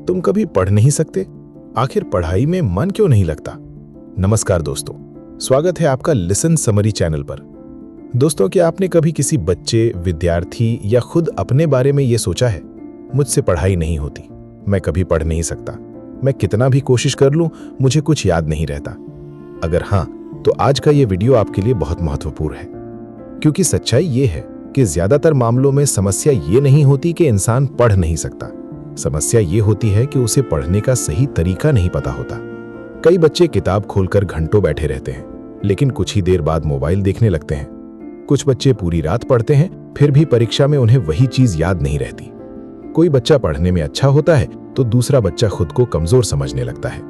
तुम कभी पढ़ नहीं सकते? आखिर पढ़ाई में मन क्यों नहीं लगता? नमस्कार दोस्तों, स्वागत है आपका लिसन समरी चैनल पर। दोस्तों, क्या आपने कभी किसी बच्चे, विद्यार्थी या खुद अपने बारे में ये सोचा है, मुझसे पढ़ाई नहीं होती, मैं कभी पढ़ नहीं सकता, मैं कितना भी कोशिश कर लूं, मुझे कुछ याद नहीं रहता? अगर हाँ, तो आज का ये वीडियो आपके लिए बहुत महत्वपूर्ण है, क्योंकि सच्चाई ये है कि ज्यादातर मामलों में समस्या ये नहीं होती कि इंसान पढ़ नहीं सकता। समस्या ये होती है कि उसे पढ़ने का सही तरीका नहीं पता होता। कई बच्चे किताब खोलकर घंटों बैठे रहते हैं, लेकिन कुछ ही देर बाद मोबाइल देखने लगते हैं। कुछ बच्चे पूरी रात पढ़ते हैं, फिर भी परीक्षा में उन्हें वही चीज याद नहीं रहती। कोई बच्चा पढ़ने में अच्छा होता है तो दूसरा बच्चा खुद को कमजोर समझने लगता है,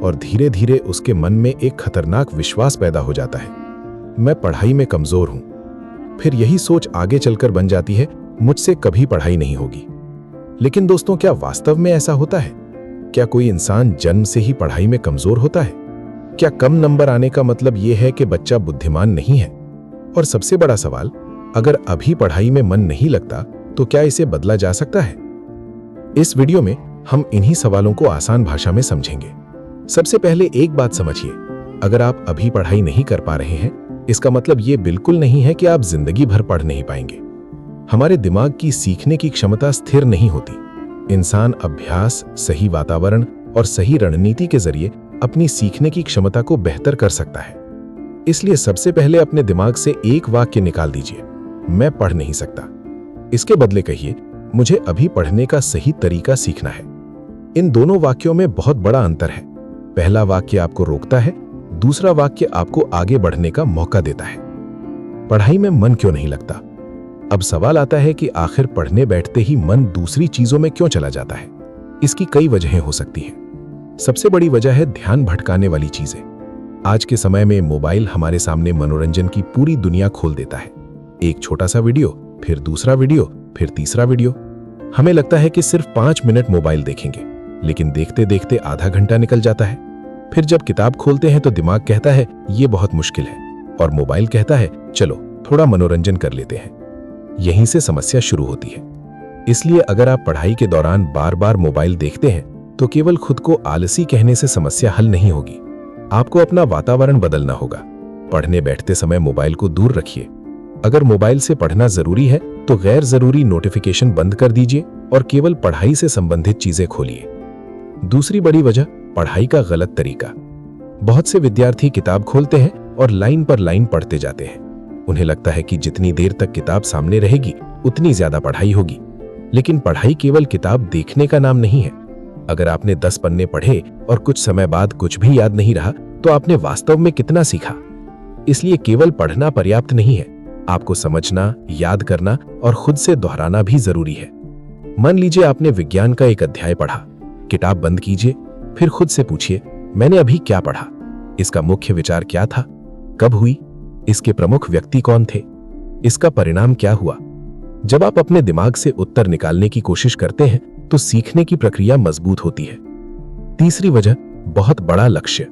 और धीरे धीरे उसके मन में एक खतरनाक विश्वास पैदा हो जाता है, मैं पढ़ाई में कमजोर हूं। फिर यही सोच आगे चलकर बन जाती है, मुझसे कभी पढ़ाई नहीं होगी। लेकिन दोस्तों, क्या वास्तव में ऐसा होता है? क्या कोई इंसान जन्म से ही पढ़ाई में कमजोर होता है? क्या कम नंबर आने का मतलब यह है कि बच्चा बुद्धिमान नहीं है? और सबसे बड़ा सवाल, अगर अभी पढ़ाई में मन नहीं लगता तो क्या इसे बदला जा सकता है? इस वीडियो में हम इन्हीं सवालों को आसान भाषा में समझेंगे। सबसे पहले एक बात समझिए, अगर आप अभी पढ़ाई नहीं कर पा रहे हैं, इसका मतलब ये बिल्कुल नहीं है कि आप जिंदगी भर पढ़ नहीं पाएंगे। हमारे दिमाग की सीखने की क्षमता स्थिर नहीं होती। इंसान अभ्यास, सही वातावरण और सही रणनीति के जरिए अपनी सीखने की क्षमता को बेहतर कर सकता है। इसलिए सबसे पहले अपने दिमाग से एक वाक्य निकाल दीजिए, मैं पढ़ नहीं सकता। इसके बदले कहिए, मुझे अभी पढ़ने का सही तरीका सीखना है। इन दोनों वाक्यों में बहुत बड़ा अंतर है। पहला वाक्य आपको रोकता है, दूसरा वाक्य आपको आगे बढ़ने का मौका देता है। पढ़ाई में मन क्यों नहीं लगता? अब सवाल आता है कि आखिर पढ़ने बैठते ही मन दूसरी चीजों में क्यों चला जाता है? इसकी कई वजहें हो सकती हैं। सबसे बड़ी वजह है ध्यान भटकाने वाली चीजें। आज के समय में मोबाइल हमारे सामने मनोरंजन की पूरी दुनिया खोल देता है। एक छोटा सा वीडियो, फिर दूसरा वीडियो, फिर तीसरा वीडियो। हमें लगता है कि सिर्फ 5 मिनट मोबाइल देखेंगे, लेकिन देखते देखते आधा घंटा निकल जाता है। फिर जब किताब खोलते हैं तो दिमाग कहता है ये बहुत मुश्किल है, और मोबाइल कहता है चलो थोड़ा मनोरंजन कर लेते हैं। यहीं से समस्या शुरू होती है। इसलिए अगर आप पढ़ाई के दौरान बार बार मोबाइल देखते हैं तो केवल खुद को आलसी कहने से समस्या हल नहीं होगी। आपको अपना वातावरण बदलना होगा। पढ़ने बैठते समय मोबाइल को दूर रखिए। अगर मोबाइल से पढ़ना जरूरी है तो गैर जरूरी नोटिफिकेशन बंद कर दीजिए और केवल पढ़ाई से संबंधित चीजें खोलिए। दूसरी बड़ी वजह, पढ़ाई का गलत तरीका। बहुत से विद्यार्थी किताब खोलते हैं और लाइन पर लाइन पढ़ते जाते हैं। उन्हें लगता है कि जितनी देर तक किताब सामने रहेगी उतनी ज्यादा पढ़ाई होगी। लेकिन पढ़ाई केवल किताब देखने का नाम नहीं है। अगर आपने 10 पन्ने पढ़े और कुछ समय बाद कुछ भी याद नहीं रहा तो आपने वास्तव में कितना सीखा? इसलिए केवल पढ़ना पर्याप्त नहीं है, आपको समझना, याद करना और खुद से दोहराना भी जरूरी है। मान लीजिए आपने विज्ञान का एक अध्याय पढ़ा। किताब बंद कीजिए, फिर खुद से पूछिए, मैंने अभी क्या पढ़ा? इसका मुख्य विचार क्या था? कब हुई? इसके प्रमुख व्यक्ति कौन थे? इसका परिणाम क्या हुआ? जब आप अपने दिमाग से उत्तर निकालने की कोशिश करते हैं तो सीखने की प्रक्रिया मजबूत होती है। तीसरी वजह, बहुत बड़ा लक्ष्य।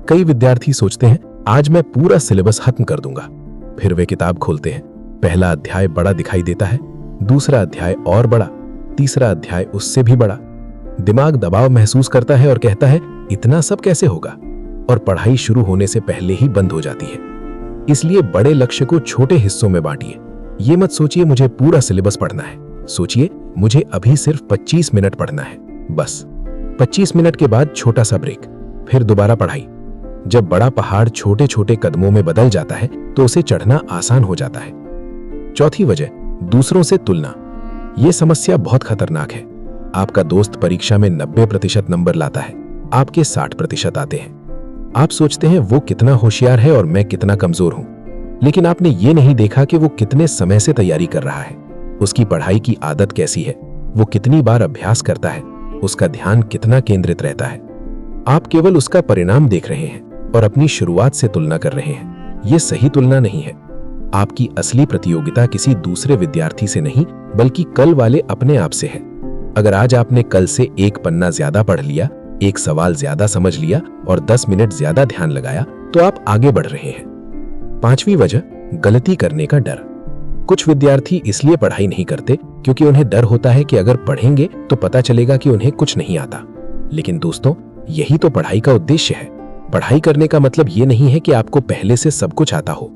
कई विद्यार्थी सोचते हैं आज मैं पूरा सिलेबस खत्म कर दूंगा। फिर वे किताब खोलते हैं। पहला अध्याय बड़ा दिखाई देता है, दूसरा अध्याय और बड़ा, तीसरा अध्याय उससे भी बड़ा। दिमाग दबाव महसूस करता है और कहता है इतना सब कैसे होगा, और पढ़ाई शुरू होने से पहले ही बंद हो जाती है। इसलिए बड़े लक्ष्य को छोटे हिस्सों में बांटिए। ये मत सोचिए मुझे पूरा सिलेबस पढ़ना है, सोचिए मुझे अभी सिर्फ 25 मिनट पढ़ना है, बस। 25 मिनट के बाद छोटा सा ब्रेक, फिर दोबारा पढ़ाई। जब बड़ा पहाड़ छोटे छोटे कदमों में बदल जाता है तो उसे चढ़ना आसान हो जाता है। चौथी वजह, दूसरों से तुलना। यह समस्या बहुत खतरनाक है। आपका दोस्त परीक्षा में 90% नंबर लाता है, आपके 60% आते हैं। आप सोचते हैं वो कितना होशियार है और मैं कितना कमजोर हूं। लेकिन आपने ये नहीं देखा कि वो कितने समय से तैयारी कर रहा है, उसकी पढ़ाई की आदत कैसी है, वो कितनी बार अभ्यास करता है, उसका ध्यान कितना केंद्रित रहता है। आप केवल उसका परिणाम देख रहे हैं और अपनी शुरुआत से तुलना कर रहे हैं। ये सही तुलना नहीं है। आपकी असली प्रतियोगिता किसी दूसरे विद्यार्थी से नहीं, बल्कि कल वाले अपने आप से है। अगर आज आपने कल से एक पन्ना ज्यादा पढ़ लिया, एक सवाल ज्यादा समझ लिया और 10 मिनट ज्यादा ध्यान लगाया तो आप आगे बढ़ रहे हैं। पांचवी वजह, गलती करने का डर। कुछ विद्यार्थी इसलिए पढ़ाई नहीं करते क्योंकि उन्हें डर होता है कि अगर पढ़ेंगे तो पता चलेगा कि उन्हें कुछ नहीं आता। लेकिन दोस्तों, यही तो पढ़ाई का उद्देश्य है। पढ़ाई करने का मतलब ये नहीं है कि आपको पहले से सब कुछ आता हो।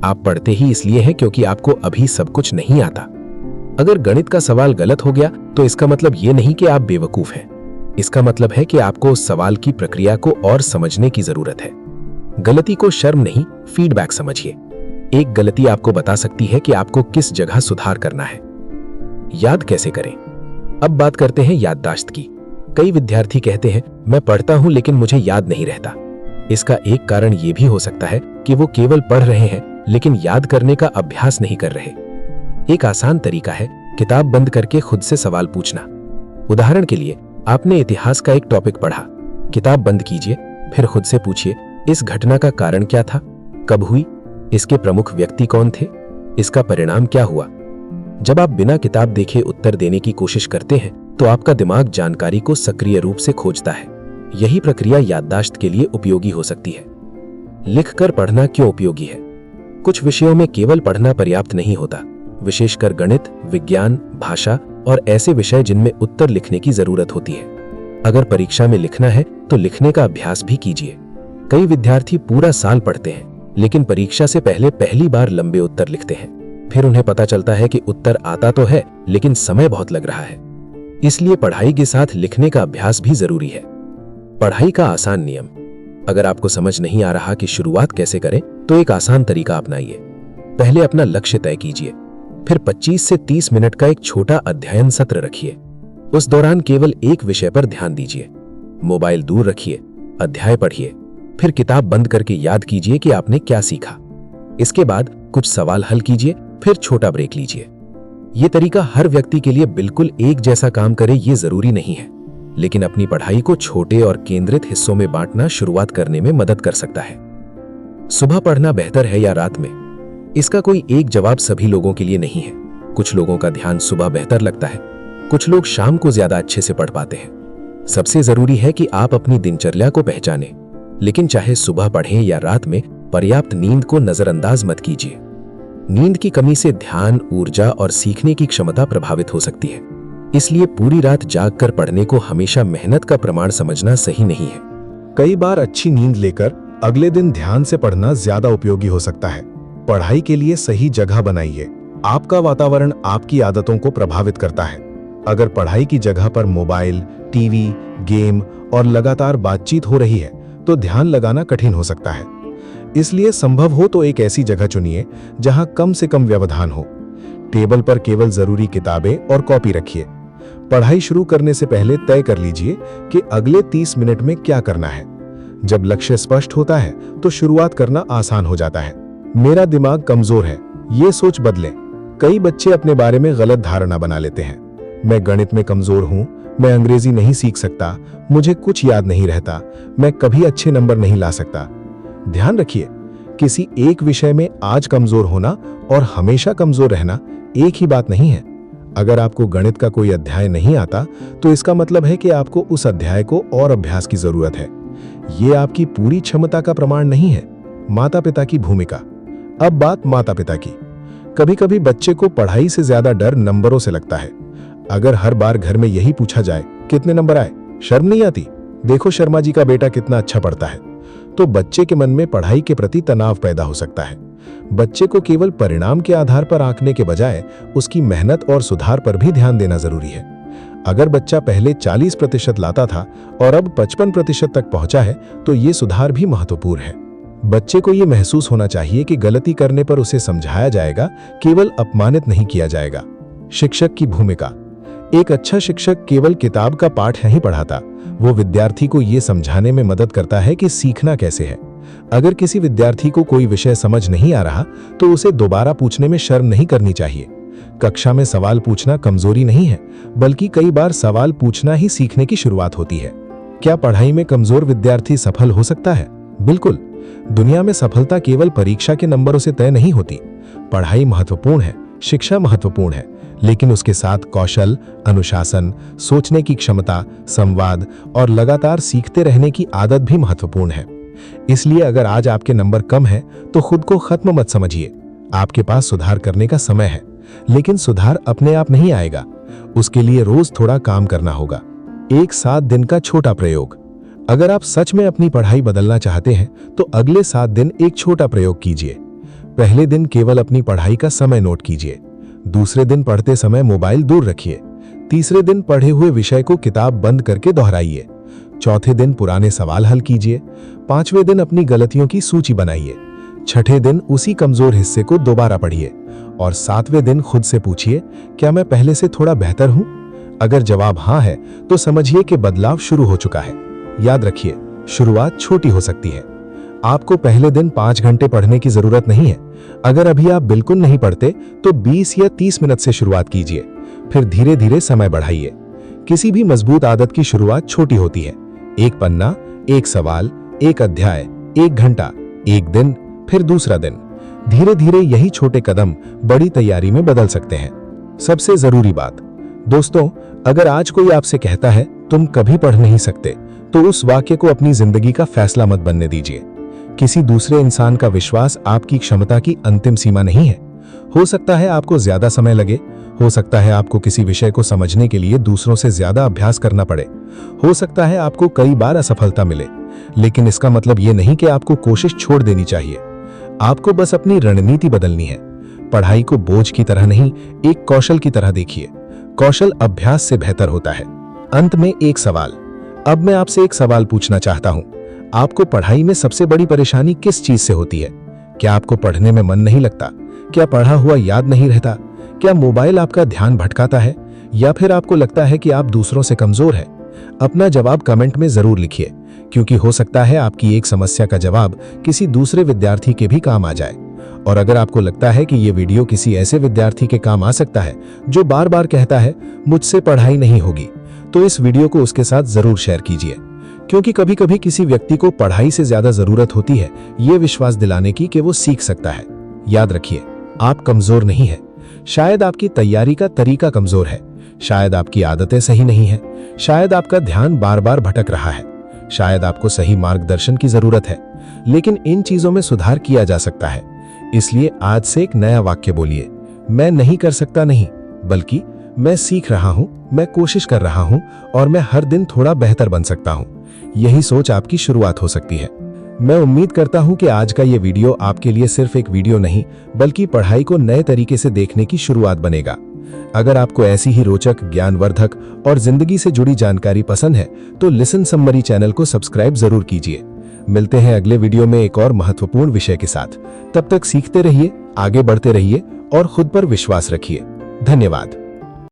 आप पढ़ते ही इसलिए हैं क्योंकि आपको अभी सब कुछ नहीं आता। अगर गणित का सवाल गलत हो गया तो इसका मतलब ये नहीं कि आप बेवकूफ हैं। इसका मतलब है कि आपको उस सवाल की प्रक्रिया को और समझने की जरूरत है। गलती को शर्म नहीं, फीडबैक समझिए। एक गलती आपको बता सकती है कि आपको किस जगह सुधार करना है। याद कैसे करें? अब बात करते हैं याददाश्त की। कई विद्यार्थी कहते हैं, मैं पढ़ता हूं लेकिन मुझे याद नहीं रहता। इसका एक कारण यह भी हो सकता है कि वो केवल पढ़ रहे हैं लेकिन याद करने का अभ्यास नहीं कर रहे। एक आसान तरीका है किताब बंद करके खुद से सवाल पूछना। उदाहरण के लिए, आपने इतिहास का एक टॉपिक पढ़ा। किताब बंद कीजिए, फिर खुद से पूछिए, इस घटना का कारण क्या था, कब हुई, इसके प्रमुख व्यक्ति कौन थे, इसका परिणाम क्या हुआ। जब आप बिना किताब देखे उत्तर देने की कोशिश करते हैं तो आपका दिमाग जानकारी को सक्रिय रूप से खोजता है। यही प्रक्रिया याददाश्त के लिए उपयोगी हो सकती है। लिखकर पढ़ना क्यों उपयोगी है? कुछ विषयों में केवल पढ़ना पर्याप्त नहीं होता, विशेषकर गणित, विज्ञान, भाषा और ऐसे विषय जिनमें उत्तर लिखने की जरूरत होती है। अगर परीक्षा में लिखना है तो लिखने का अभ्यास भी कीजिए। कई विद्यार्थी पूरा साल पढ़ते हैं लेकिन परीक्षा से पहले पहली बार लंबे उत्तर लिखते हैं। फिर उन्हें पता चलता है कि उत्तर आता तो है लेकिन समय बहुत लग रहा है। इसलिए पढ़ाई के साथ लिखने का अभ्यास भी जरूरी है। पढ़ाई का आसान नियम। अगर आपको समझ नहीं आ रहा कि शुरुआत कैसे करें तो एक आसान तरीका अपनाइए। पहले अपना लक्ष्य तय कीजिए, फिर 25 से 30 मिनट का एक छोटा अध्ययन सत्र रखिए। उस दौरान केवल एक विषय पर ध्यान दीजिए। मोबाइल दूर रखिए, अध्याय पढ़िए, फिर किताब बंद करके याद कीजिए कि आपने क्या सीखा। इसके बाद कुछ सवाल हल कीजिए, फिर छोटा ब्रेक लीजिए। यह तरीका हर व्यक्ति के लिए बिल्कुल एक जैसा काम करे ये जरूरी नहीं है, लेकिन अपनी पढ़ाई को छोटे और केंद्रित हिस्सों में बांटना शुरुआत करने में मदद कर सकता है। सुबह पढ़ना बेहतर है या रात में? इसका कोई एक जवाब सभी लोगों के लिए नहीं है। कुछ लोगों का ध्यान सुबह बेहतर लगता है, कुछ लोग शाम को ज्यादा अच्छे से पढ़ पाते हैं। सबसे जरूरी है कि आप अपनी दिनचर्या को पहचानें, लेकिन चाहे सुबह पढ़ें या रात में, पर्याप्त नींद को नजरअंदाज मत कीजिए। नींद की कमी से ध्यान, ऊर्जा और सीखने की क्षमता प्रभावित हो सकती है। इसलिए पूरी रात जागकर पढ़ने को हमेशा मेहनत का प्रमाण समझना सही नहीं है। कई बार अच्छी नींद लेकर अगले दिन ध्यान से पढ़ना ज्यादा उपयोगी हो सकता है। पढ़ाई के लिए सही जगह बनाइए। आपका वातावरण आपकी आदतों को प्रभावित करता है। अगर पढ़ाई की जगह पर मोबाइल, टीवी, गेम और लगातार बातचीत हो रही है तो ध्यान लगाना कठिन हो सकता है। इसलिए संभव हो तो एक ऐसी जगह चुनिए जहां कम से कम व्यवधान हो। टेबल पर केवल जरूरी किताबें और कॉपी रखिए। पढ़ाई शुरू करने से पहले तय कर लीजिए कि अगले 30 मिनट में क्या करना है। जब लक्ष्य स्पष्ट होता है तो शुरुआत करना आसान हो जाता है। मेरा दिमाग कमजोर है, ये सोच बदलें। कई बच्चे अपने बारे में गलत धारणा बना लेते हैं। मैं गणित में कमजोर हूं, मैं अंग्रेजी नहीं सीख सकता, मुझे कुछ याद नहीं रहता, मैं कभी अच्छे नंबर नहीं ला सकता। ध्यान रखिए, किसी एक विषय में आज कमजोर होना और हमेशा कमजोर रहना एक ही बात नहीं है। अगर आपको गणित का कोई अध्याय नहीं आता तो इसका मतलब है कि आपको उस अध्याय को और अभ्यास की जरूरत है। ये आपकी पूरी क्षमता का प्रमाण नहीं है। माता पिता की भूमिका। अब बात माता पिता की। कभी कभी बच्चे को पढ़ाई से ज्यादा डर नंबरों से लगता है। अगर हर बार घर में यही पूछा जाए, कितने नंबर आए, शर्म नहीं आती, देखो शर्मा जी का बेटा कितना अच्छा पढ़ता है, तो बच्चे के मन में पढ़ाई के प्रति तनाव पैदा हो सकता है। बच्चे को केवल परिणाम के आधार पर आंकने के बजाय उसकी मेहनत और सुधार पर भी ध्यान देना जरूरी है। अगर बच्चा पहले 40% लाता था और अब 55% तक पहुंचा है तो ये सुधार भी महत्वपूर्ण है। बच्चे को ये महसूस होना चाहिए कि गलती करने पर उसे समझाया जाएगा, केवल अपमानित नहीं किया जाएगा। शिक्षक की भूमिका। एक अच्छा शिक्षक केवल किताब का पाठ नहीं पढ़ाता, वो विद्यार्थी को ये समझाने में मदद करता है कि सीखना कैसे है। अगर किसी विद्यार्थी को कोई विषय समझ नहीं आ रहा तो उसे दोबारा पूछने में शर्म नहीं करनी चाहिए। कक्षा में सवाल पूछना कमजोरी नहीं है, बल्कि कई बार सवाल पूछना ही सीखने की शुरुआत होती है। क्या पढ़ाई में कमजोर विद्यार्थी सफल हो सकता है? बिल्कुल। दुनिया में सफलता केवल परीक्षा के नंबरों से तय नहीं होती। पढ़ाई महत्वपूर्ण है, शिक्षा महत्वपूर्ण है, लेकिन उसके साथ कौशल, अनुशासन, सोचने की क्षमता, संवाद और लगातार सीखते रहने की आदत भी महत्वपूर्ण है। इसलिए अगर आज आपके नंबर कम है तो खुद को खत्म मत समझिए। आपके पास सुधार करने का समय है। लेकिन सुधार अपने आप नहीं आएगा। उसके लिए रोज थोड़ा काम करना होगा। एक 7 दिन का छोटा प्रयोग। अगर आप सच में अपनी पढ़ाई बदलना चाहते हैं तो अगले 7 दिन एक छोटा प्रयोग कीजिए। पहले दिन केवल अपनी पढ़ाई का समय नोट कीजिए। दूसरे दिन पढ़ते समय मोबाइल दूर रखिए। तीसरे दिन पढ़े हुए विषय को किताब बंद करके दोहराइए। चौथे दिन पुराने सवाल हल कीजिए। 5वें दिन अपनी गलतियों की सूची बनाइए। छठे दिन उसी कमजोर हिस्से को दोबारा पढ़िए और 7वें दिन खुद से पूछिए, क्या मैं पहले से थोड़ा बेहतर हूं? अगर जवाब हाँ है तो समझिए कि बदलाव शुरू हो चुका है। याद रखिए, शुरुआत छोटी हो सकती है। आपको पहले दिन 5 घंटे पढ़ने की जरूरत नहीं है। अगर अभी आप बिल्कुल नहीं पढ़ते तो 20 या 30 मिनट से शुरुआत कीजिए, फिर धीरे धीरे समय बढ़ाइए। किसी भी मजबूत आदत की शुरुआत छोटी होती है। एक पन्ना, एक सवाल, एक अध्याय, 1 घंटा, एक दिन, फिर दूसरा दिन। धीरे धीरे यही छोटे कदम बड़ी तैयारी में बदल सकते हैं। सबसे जरूरी बात दोस्तों, अगर आज कोई आपसे कहता है तुम कभी पढ़ नहीं सकते, तो उस वाक्य को अपनी जिंदगी का फैसला मत बनने दीजिए। किसी दूसरे इंसान का विश्वास आपकी क्षमता की अंतिम सीमा नहीं है। हो सकता है आपको ज्यादा समय लगे, हो सकता है आपको किसी विषय को समझने के लिए दूसरों से ज्यादा अभ्यास करना पड़े, हो सकता है आपको कई बार असफलता मिले, लेकिन इसका मतलब यह नहीं कि आपको कोशिश छोड़ देनी चाहिए। आपको बस अपनी रणनीति बदलनी है। पढ़ाई को बोझ की तरह नहीं, एक कौशल की तरह देखिए। कौशल अभ्यास से बेहतर होता है। अंत में एक सवाल। अब मैं आपसे एक सवाल पूछना चाहता हूं। आपको पढ़ाई में सबसे बड़ी परेशानी किस चीज से होती है? क्या आपको पढ़ने में मन नहीं लगता? क्या पढ़ा हुआ याद नहीं रहता? क्या मोबाइल आपका ध्यान भटकाता है? या फिर आपको लगता है कि आप दूसरों से कमजोर हैं? अपना जवाब कमेंट में जरूर लिखिए, क्योंकि हो सकता है आपकी एक समस्या का जवाब किसी दूसरे विद्यार्थी के भी काम आ जाए। और अगर आपको लगता है कि ये वीडियो किसी ऐसे विद्यार्थी के काम आ सकता है जो बार बार कहता है मुझसे पढ़ाई नहीं होगी, तो इस वीडियो को उसके साथ जरूर शेयर कीजिए, क्योंकि कभी कभी किसी व्यक्ति को पढ़ाई से ज्यादा जरूरत होती है ये विश्वास दिलाने की कि वो सीख सकता है। याद रखिए, आप कमजोर नहीं है। शायद आपकी तैयारी का तरीका कमजोर है, शायद आपकी आदतें सही नहीं है, शायद आपका ध्यान बार बार भटक रहा है, शायद आपको सही मार्गदर्शन की जरूरत है, लेकिन इन चीजों में सुधार किया जा सकता है। इसलिए आज से एक नया वाक्य बोलिए, मैं नहीं कर सकता नहीं, बल्कि मैं सीख रहा हूं, मैं कोशिश कर रहा हूं और मैं हर दिन थोड़ा बेहतर बन सकता हूं। यही सोच आपकी शुरुआत हो सकती है। मैं उम्मीद करता हूं कि आज का ये वीडियो आपके लिए सिर्फ एक वीडियो नहीं, बल्कि पढ़ाई को नए तरीके से देखने की शुरुआत बनेगा। अगर आपको ऐसी ही रोचक, ज्ञानवर्धक और जिंदगी से जुड़ी जानकारी पसंद है तो लिसन समरी चैनल को सब्सक्राइब जरूर कीजिए। मिलते हैं अगले वीडियो में एक और महत्वपूर्ण विषय के साथ। तब तक सीखते रहिए, आगे बढ़ते रहिए और खुद पर विश्वास रखिए। धन्यवाद।